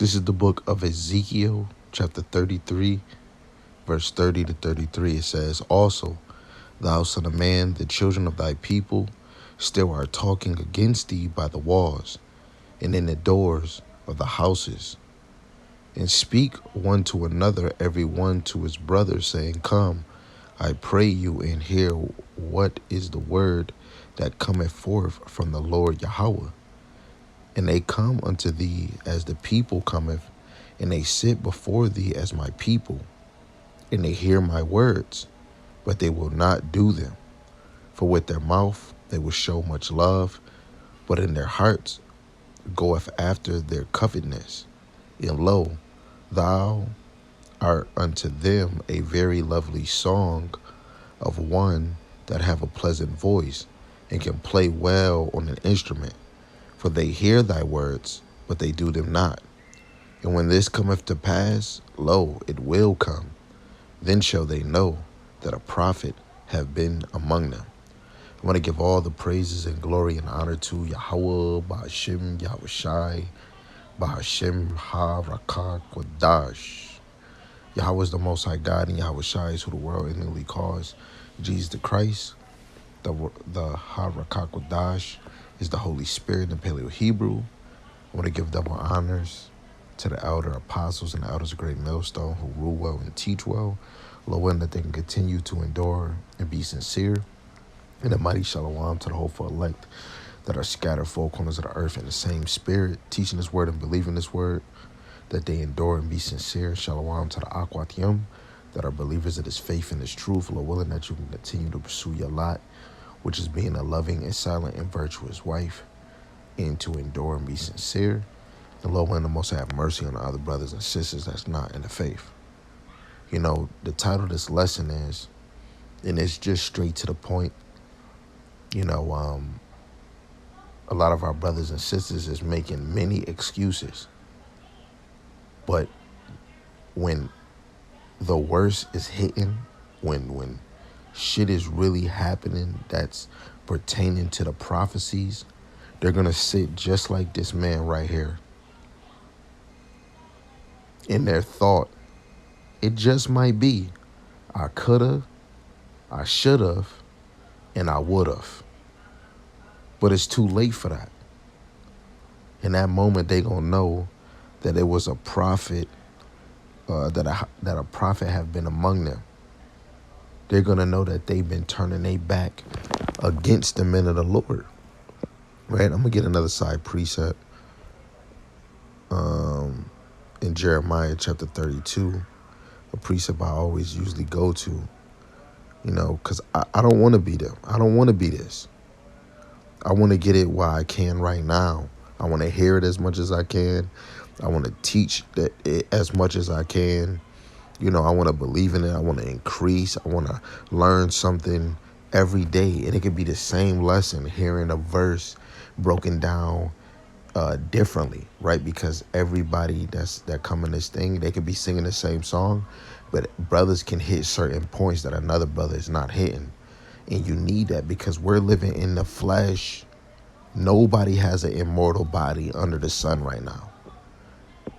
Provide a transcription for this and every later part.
This is the book of Ezekiel, chapter 33, verse 30 to 33. It says, "Also, thou son of man, the children of thy people still are talking against thee by the walls and in the doors of the houses, and speak one to another, every one to his brother, saying, Come, I pray you, and hear what is the word that cometh forth from the Lord Yahweh. And they come unto thee as the people cometh, and they sit before thee as my people, and they hear my words, but they will not do them. For with their mouth they will show much love, but in their hearts goeth after their covetousness. And lo, thou art unto them a very lovely song of one that have a pleasant voice, and can play well on an instrument. For they hear thy words, but they do them not. And when this cometh to pass, lo, it will come. Then shall they know that a prophet have been among them." I want to give all the praises and glory and honor to Yahweh, Ba'ashem, Yahushai, Ba'ashem, Ha-Rakah, Kodash. Yahweh is the Most High God, and Yahushai is who the world innately calls Jesus the Christ. The Ha-Rakah, Kodash is the Holy Spirit in Paleo-Hebrew. I want to give double honors to the elder apostles and the elders of Great Millstone who rule well and teach well. Lord, willing that they can continue to endure and be sincere. And a mighty shalom to the hopeful elect that are scattered four corners of the earth in the same spirit, teaching this word and believing this word, that they endure and be sincere. Shalom to the Akwatiyam that are believers of this faith and this truth. Lord, willing that you can continue to pursue your lot, which is being a loving and silent and virtuous wife, and to endure and be sincere. And Lord, willing to most have mercy on the other brothers and sisters that's not in the faith. You know, the title of this lesson is, and it's just straight to the point, you know, a lot of our brothers and sisters is making many excuses. But when the worst is hitting, when shit is really happening that's pertaining to the prophecies, they're going to sit just like this man right here. In their thought, it just might be, I coulda, I shoulda, and I would've. But it's too late for that. In that moment, they gonna know that it was a prophet, that a prophet have been among them. They're gonna know that they've been turning their back against the men of the Lord. Right? I'm gonna get another side precept. In Jeremiah chapter 32, a precept I always usually go to, you know, because I don't want to be them. I don't want to be this. I want to get it while I can right now. I want to hear it as much as I can. I want to teach it as much as I can. You know, I want to believe in it. I want to increase. I want to learn something every day. And it could be the same lesson, hearing a verse broken down differently, right? Because everybody that come in this thing, they could be singing the same song, but brothers can hit certain points that another brother is not hitting. And you need that because we're living in the flesh. Nobody has an immortal body under the sun right now.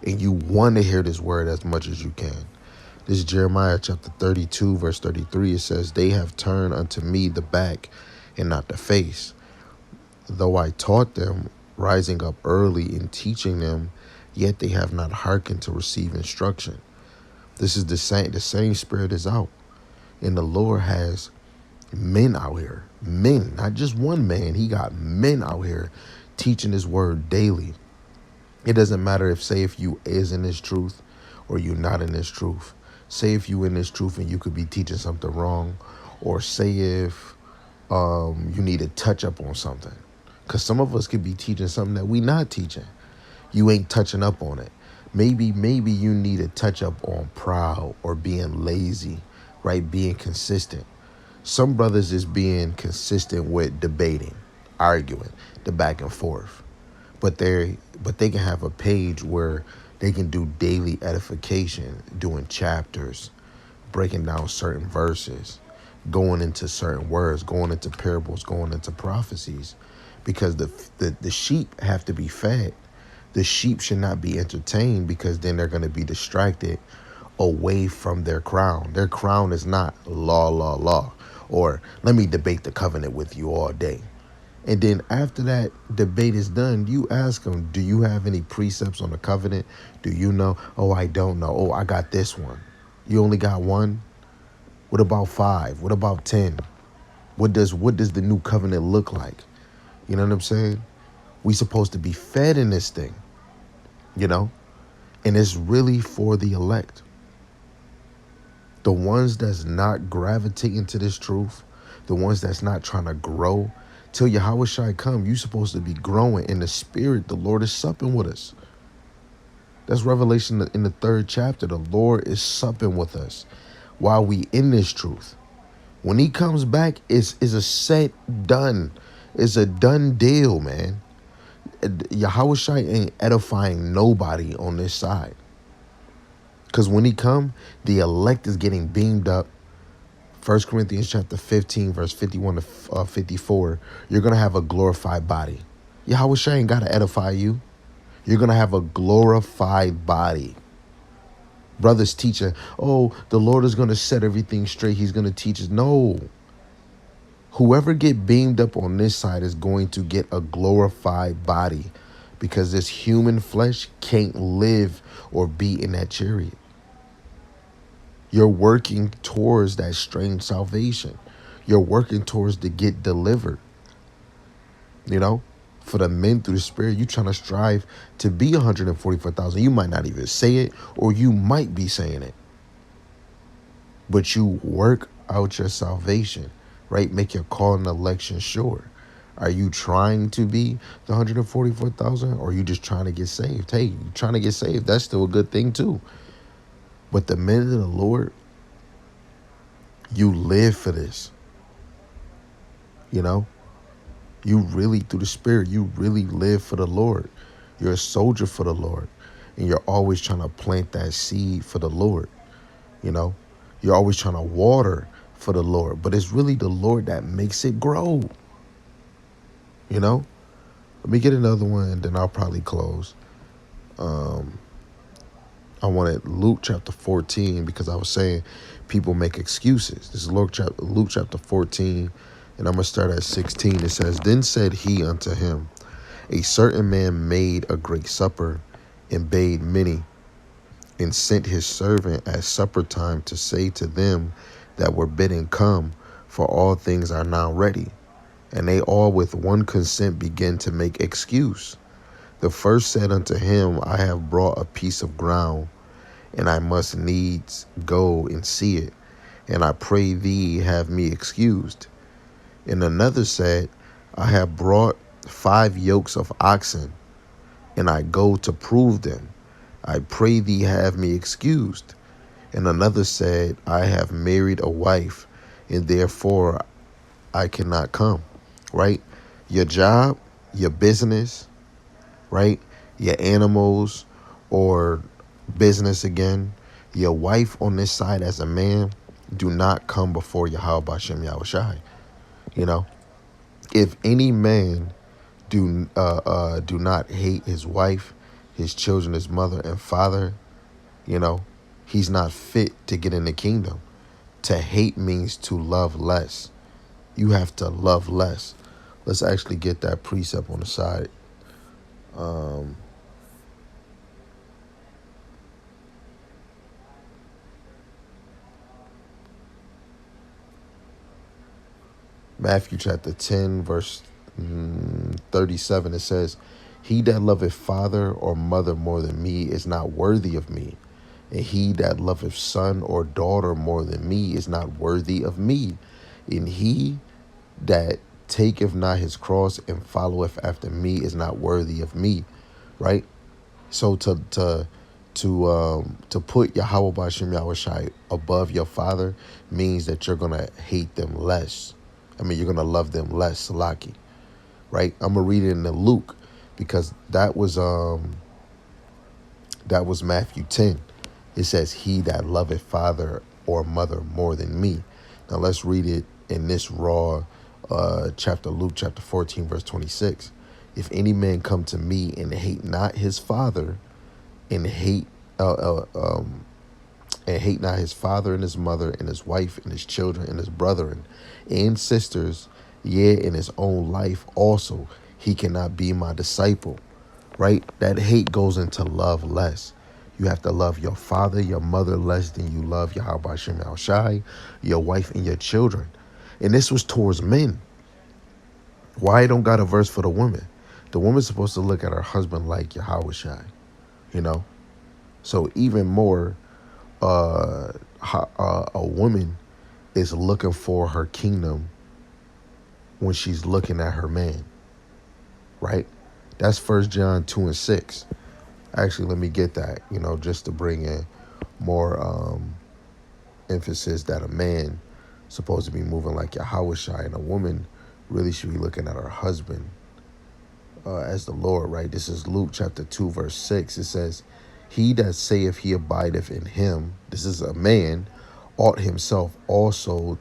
And you want to hear this word as much as you can. This is Jeremiah chapter 32, verse 33. It says, "They have turned unto me the back and not the face. Though I taught them, rising up early and teaching them, yet they have not hearkened to receive instruction." This is the same spirit is out. And the Lord has men out here, men, not just one man. He got men out here teaching his word daily. It doesn't matter if you is in this truth or you not in this truth. Say if you in this truth and you could be teaching something wrong, or say if you need to touch up on something. Because some of us could be teaching something that we not teaching. You ain't touching up on it. Maybe you need to touch up on proud or being lazy, right? Being consistent. Some brothers is being consistent with debating, arguing, the back and forth. But they can have a page where they can do daily edification, doing chapters, breaking down certain verses, going into certain words, going into parables, going into prophecies, because the sheep have to be fed. The sheep should not be entertained because then they're going to be distracted away from their crown. Their crown is not law, law, law, or let me debate the covenant with you all day. And then after that debate is done, you ask them, do you have any precepts on the covenant? Do you know? Oh, I don't know. Oh, I got this one. You only got one? What about 5? What about 10? What does the new covenant look like? You know what I'm saying? We supposed to be fed in this thing, you know? And it's really for the elect. The ones that's not gravitating to this truth, the ones that's not trying to grow, till Yahweh Shai come, you supposed to be growing in the spirit. The Lord is supping with us. That's Revelation in the 3rd chapter. The Lord is supping with us while we in this truth. When he comes back, it's a set done. It's a done deal, man. Yahweh Shai ain't edifying nobody on this side. Because when he come, the elect is getting beamed up. 1 Corinthians chapter 15, verse 51 to 54, you're going to have a glorified body. Yahweh Shai ain't got to edify you. You're going to have a glorified body. Brothers teaching, oh, the Lord is going to set everything straight. He's going to teach us. No. Whoever get beamed up on this side is going to get a glorified body because this human flesh can't live or be in that chariot. You're working towards that strange salvation. You're working towards to get delivered. You know, for the men through the Spirit, you trying to strive to be 144,000. You might not even say it, or you might be saying it. But you work out your salvation, right? Make your call and election sure. Are you trying to be the 144,000, or are you just trying to get saved? Hey, you trying to get saved, that's still a good thing too. But the men of the Lord, you live for this. You know, you really, through the Spirit, you really live for the Lord. You're a soldier for the Lord. And you're always trying to plant that seed for the Lord. You know, you're always trying to water for the Lord. But it's really the Lord that makes it grow. You know, let me get another one and then I'll probably close. I wanted Luke chapter 14 because I was saying people make excuses. This is Luke chapter 14, and I'm going to start at 16. It says, Then said he unto him, A certain man made a great supper and bade many, and sent his servant at supper time to say to them that were bidden, Come, for all things are now ready. And they all with one consent began to make excuse. The first said unto him, I have brought a piece of ground, and I must needs go and see it, and I pray thee have me excused. And another said, I have brought 5 yokes of oxen, and I go to prove them. I pray thee have me excused. And another said, I have married a wife, and therefore I cannot come. Right? Your job, your business, right? Your animals or business again. Your wife on this side as a man, do not come before Yahweh Bashem Yahushai. You know, if any man do not hate his wife, his children, his mother and father, you know, he's not fit to get in the kingdom. To hate means to love less. You have to love less. Let's actually get that precept on the side. Matthew chapter 10, verse 37, it says, He that loveth father or mother more than me is not worthy of me. And he that loveth son or daughter more than me is not worthy of me. And he that taketh not his cross and followeth after me is not worthy of me. Right? So to put Yahweh Bashem Yahushai above your father means that you're gonna hate them less. I mean, you're gonna love them less, Salaki. Right? I'm gonna read it in the Luke because that was Matthew 10. It says, He that loveth father or mother more than me. Now let's read it in this raw chapter, Luke chapter 14, verse 26. If any man come to me and hate not his father, and hate uh, uh, um, and hate not his father and his mother and his wife and his children and his brethren and sisters, yea, in his own life also, he cannot be my disciple. Right? That hate goes into love less. You have to love your father, your mother less than you love Yahweh Shem Al Shai, your wife, and your children. And this was towards men. Why I don't got a verse for the woman? The woman's supposed to look at her husband like Yahweh Shai, you know? So even more, a woman is looking for her kingdom when she's looking at her man, right? That's 1 John 2 and 6. Actually, let me get that, just to bring in more emphasis that a man supposed to be moving like Yahweh Shai, and a woman really should be looking at her husband as the Lord, right? This is Luke chapter 2, verse 6. It says, he that saith he abideth in him, this is a man, ought himself also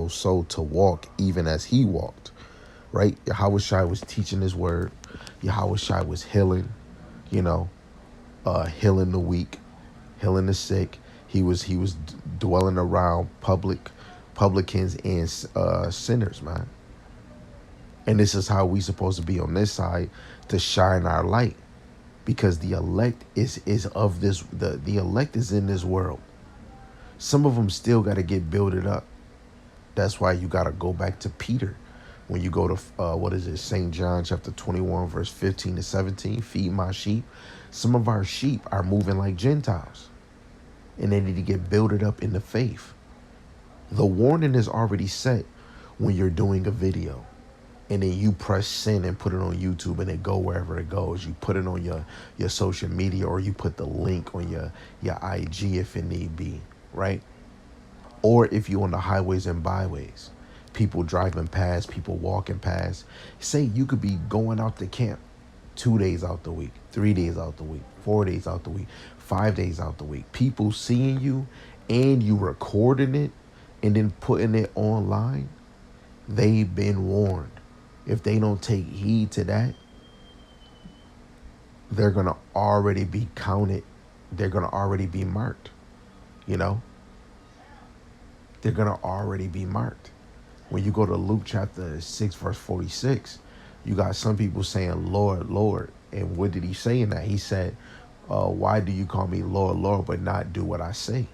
so to walk even as he walked, right? Yahweh Shai was teaching his word. Yahweh Shai was healing, healing the weak, healing the sick. He was dwelling around publicans and sinners, man. And this is how we supposed to be on this side, to shine our light, because the elect is of this. The elect is in this world. Some of them still got to get builded up. That's why you got to go back to Peter. When you go to, St. John chapter 21, verse 15 to 17, feed my sheep. Some of our sheep are moving like Gentiles, and they need to get builded up in the faith. The warning is already set when you're doing a video, and then you press send and put it on YouTube, and it go wherever it goes. You put it on your social media, or you put the link on your IG if it need be, right? Or if you're on the highways and byways, people driving past, people walking past. Say you could be going out to camp 2 days out the week, 3 days out the week, 4 days out the week, 5 days out the week. People seeing you and you recording it and then putting it online, they've been warned. If they don't take heed to that, they're going to already be counted. They're going to already be marked, They're going to already be marked. When you go to Luke chapter 6, verse 46, you got some people saying, Lord, Lord. And what did he say in that? He said, why do you call me Lord, Lord, but not do what I say?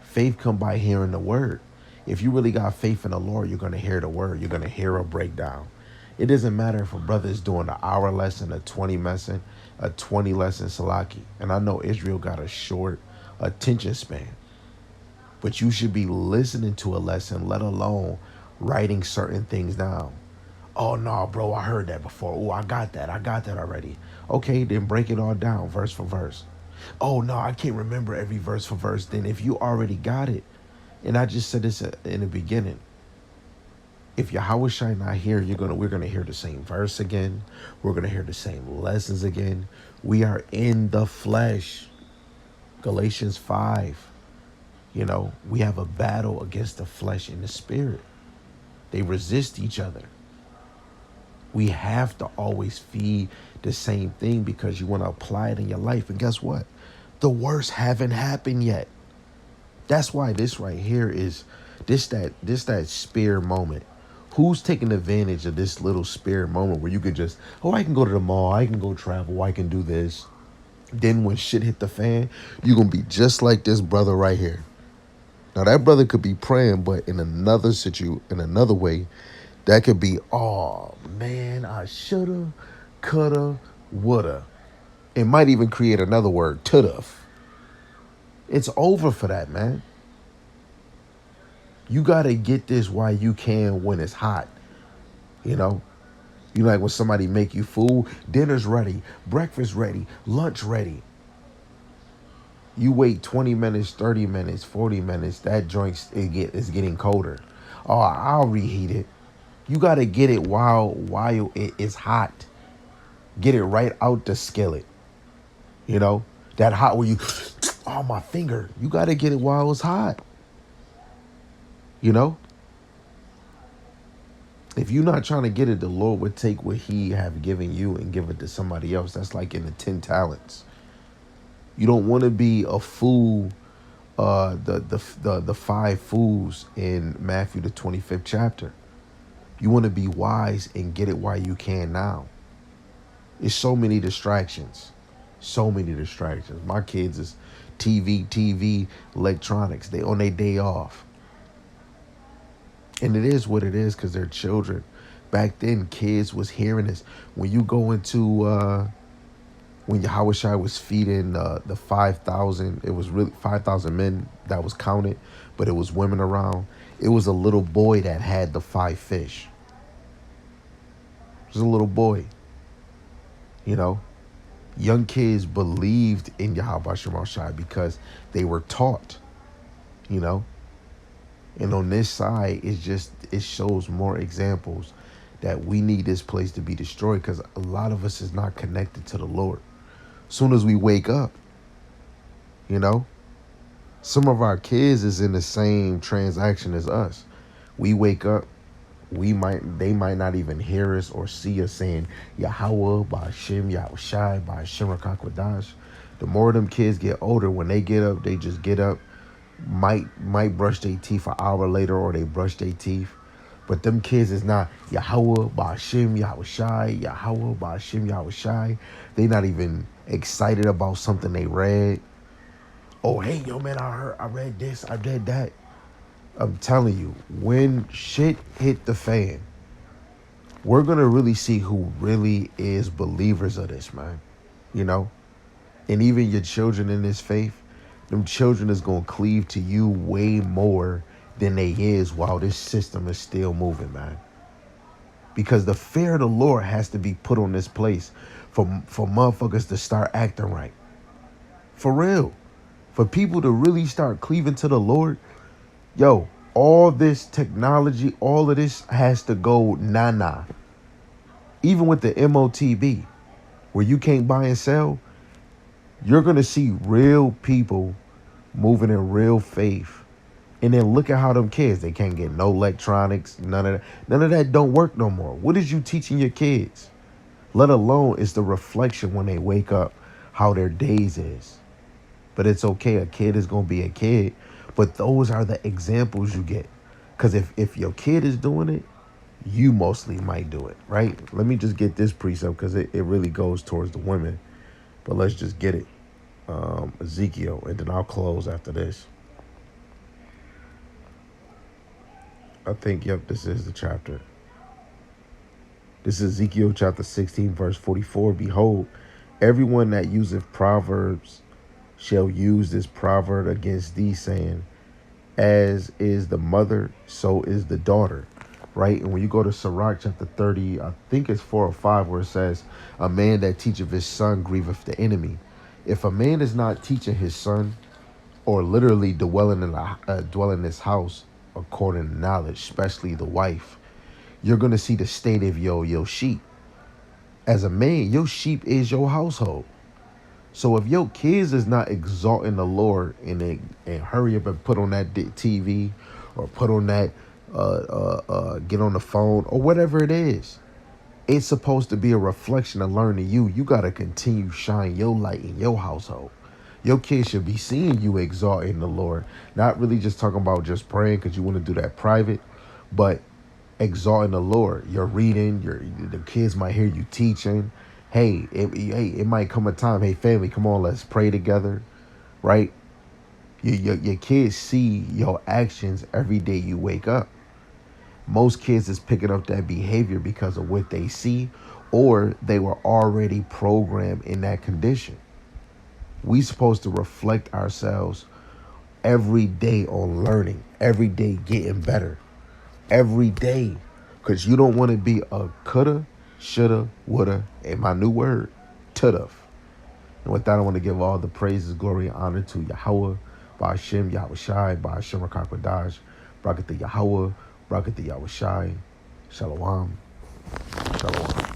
Faith come by hearing the word. If you really got faith in the Lord, you're going to hear the word. You're going to hear a breakdown. It doesn't matter if a brother is doing an hour lesson, a 20 lesson, Salaki. And I know Israel got a short attention span. But you should be listening to a lesson, let alone writing certain things down. Oh, no, bro, I heard that before. Oh, I got that already. Okay, then break it all down, verse for verse. Oh, no, I can't remember every verse for verse. Then if you already got it, and I just said this in the beginning, if Yahweh Shai not here, we're gonna hear the same verse again. We're gonna hear the same lessons again. We are in the flesh. Galatians 5. We have a battle against the flesh and the spirit. They resist each other. We have to always feed the same thing because you want to apply it in your life. And guess what? The worst haven't happened yet. That's why this right here is that spare moment. Who's taking advantage of this little spare moment where you could just, I can go to the mall, I can go travel, I can do this. Then when shit hit the fan, you're going to be just like this brother right here. Now that brother could be praying, but in another way, that could be, oh man, I shoulda, coulda, woulda. It might even create another word, tould've. It's over for that, man. You gotta get this while you can when it's hot. You like when somebody make you food, dinner's ready, breakfast ready, lunch ready. You wait 20 minutes, 30 minutes, 40 minutes, that joint is getting colder. Oh, I'll reheat it. You got to get it while it is hot. Get it right out the skillet. That hot where you, oh, my finger. You got to get it while it's hot. If you're not trying to get it, the Lord would take what he have given you and give it to somebody else. That's like in the 10 talents. You don't want to be a fool. The five fools in Matthew the 25th chapter. You want to be wise and get it while you can now. It's so many distractions. So many distractions. My kids is TV, electronics. They on their day off. And it is what it is because they're children. Back then, kids was hearing this. When you go into, when Yahushua was feeding the 5,000, it was really 5,000 men that was counted, but it was women around. It was a little boy that had the 5 fish. It was a little boy. You know, young kids believed in Yahweh Shem Shai because they were taught, you know. And on this side, it shows more examples that we need this place to be destroyed because a lot of us is not connected to the Lord. Soon as we wake up, you know, some of our kids is in the same transaction as us. We wake up, they might not even hear us or see us saying Yahweh, Ba'ashem, Yahushai, Ba'ashem Rakakwadash. The more them kids get older, when they get up, they just get up, might brush their teeth an hour later or they brush their teeth. But them kids is not Yahweh, Ba'ashem, Yahushai, Yahweh, Ba'ashem, Yahushai. They not even excited about something they read. Oh, hey, yo, man, I read this, I read that. I'm telling you, when shit hit the fan, we're going to really see who really is believers of this, man. You know? And even your children in this faith, them children is going to cleave to you way more than they is while this system is still moving, man. Because the fear of the Lord has to be put on this place for motherfuckers to start acting right. For real. For people to really start cleaving to the Lord, yo, all this technology, all of this has to go nah. Even with the MOTB, where you can't buy and sell, you're going to see real people moving in real faith. And then look at how them kids, they can't get no electronics, none of that. None of that don't work no more. What is you teaching your kids? Let alone it's the reflection when they wake up, how their days is. But it's okay. A kid is going to be a kid. But those are the examples you get. Because if your kid is doing it, you mostly might do it, right? Let me just get this precept because it really goes towards the women. But let's just get it. Ezekiel, and then I'll close after this. I think, yep, this is the chapter. This is Ezekiel chapter 16, verse 44. Behold, everyone that useth proverbs shall use this proverb against thee, saying, as is the mother, so is the daughter. Right? And when you go to Sirach chapter 30, I think it's 4 or 5, where it says, a man that teacheth his son grieveth the enemy. If a man is not teaching his son, or literally dwelling in his house according to knowledge, especially the wife, you're going to see the state of your sheep. As a man, your sheep is your household. So if your kids is not exalting the Lord and hurry up and put on that TV or put on that, get on the phone or whatever it is, it's supposed to be a reflection of learning you. You got to continue shine your light in your household. Your kids should be seeing you exalting the Lord. Not really just talking about just praying because you want to do that private, but exalting the Lord. You're reading, the kids might hear you teaching. Hey, it might come a time, hey, family, come on, let's pray together, right? Your kids see your actions every day you wake up. Most kids is picking up that behavior because of what they see, or they were already programmed in that condition. We supposed to reflect ourselves every day on learning, every day getting better, every day. Because you don't want to be a coulda, shoulda, woulda, and my new word, tuda. And with that, I want to give all the praises, glory, and honor to Yahweh, Ba'ashem, Yahushai, Ba'ashem Rakakwadash, Brakatha Yahweh, Brakatha Yahushai, Shalom, Shalom.